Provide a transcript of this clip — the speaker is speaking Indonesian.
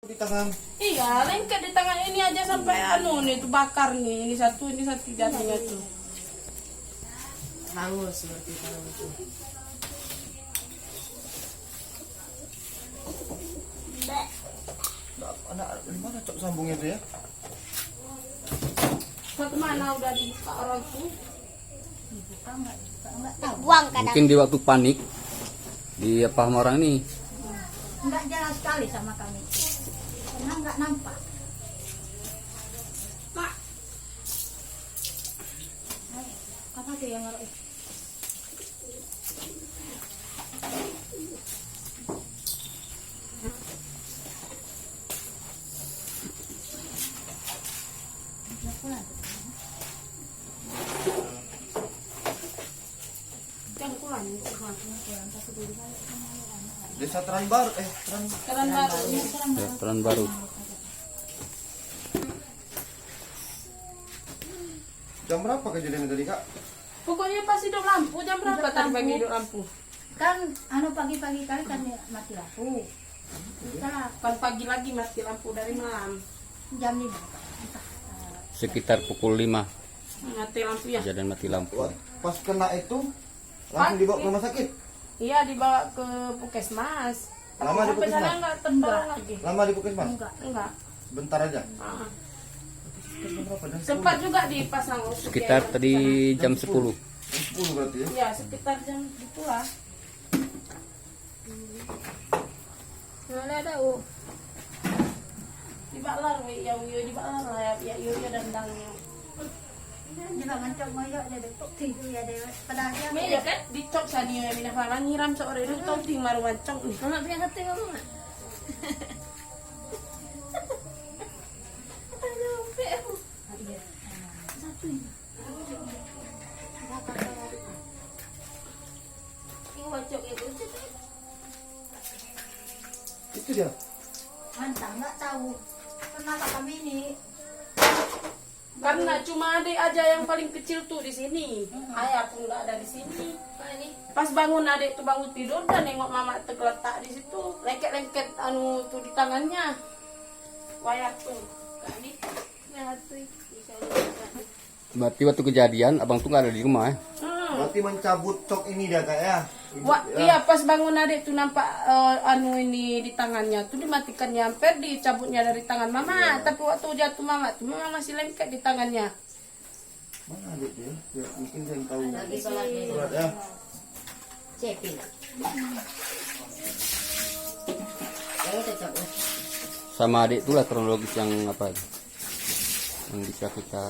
Di tangan. Iya, lengket di tangan ini aja sampai nih itu bakar nih. Ini satu jatuhnya tuh. Hangus seperti itu. Anak di mana cok sambungnya tuh ya? Kemana udah dibuka orang tuh? Buang kadang. Mungkin di waktu panik di paham orang ini. Enggak jalan sekali sama kami. Karena enggak nampak. Mak, Apa tuh yang ngaruh? jangan pulang. Desa Tranbar, Jalan baru. Ya, peran baru. jam berapa kejadian tadi kak? Pokoknya pas hidup lampu jam berapa tadi pagi hidup lampu? Kan pagi-pagi kali kan mati lampu. Kita Kan pagi lagi mati lampu dari malam. jam 5. Sekitar pukul 5 Mati lampu ya. kejadian mati lampu. Wah, pas kena itu langsung dibawa ke rumah sakit. Iya dibawa ke puskesmas. Lama di Sampai sana puskesmas? nggak tertolong lagi. Lama di puskesmas? Enggak. Bentar aja. Ah. Jam berapa dah? Sempat juga dipasang Sekitar tadi jam 10. Jam 10 berarti ya? Ya sekitar jam itulah. Mana ada oh. Di baklar yang di baklar lah ya ya dandang. Jangan mencok moyok dia betul tidur ya dia. Padahal Meja kan dicok sani ya minah fala nyiram sore itu tau ting maru mancong nih. Mama punya kata ngomong enggak? Itu dia. Mantap enggak tahu. Kenapa kami ini Karena cuma adik aja yang paling kecil tuh di sini. Ayah pun nggak ada di sini. Pas bangun adik tuh bangun tidur dan nengok mama tergeletak di situ. Lengket-lengket anu tuh di tangannya. Wayak tuh. Kali. Berarti waktu kejadian abang tuh nggak ada di rumah ya? Berarti mencabut cok ini dia kak ya? Iya pas bangun adik tuh nampak anu ini di tangannya tuh dimatikan nyamper dicabutnya dari tangan mama. Tapi waktu jatuh mama tuh mama masih lengket di tangannya. Mana adik dia? Ya, mungkin saya yang tahu. Lagi sholat nih. Sholat ya. Cepin. Yang cocok. Sama adik itulah kronologis yang apa? Yang bisa kita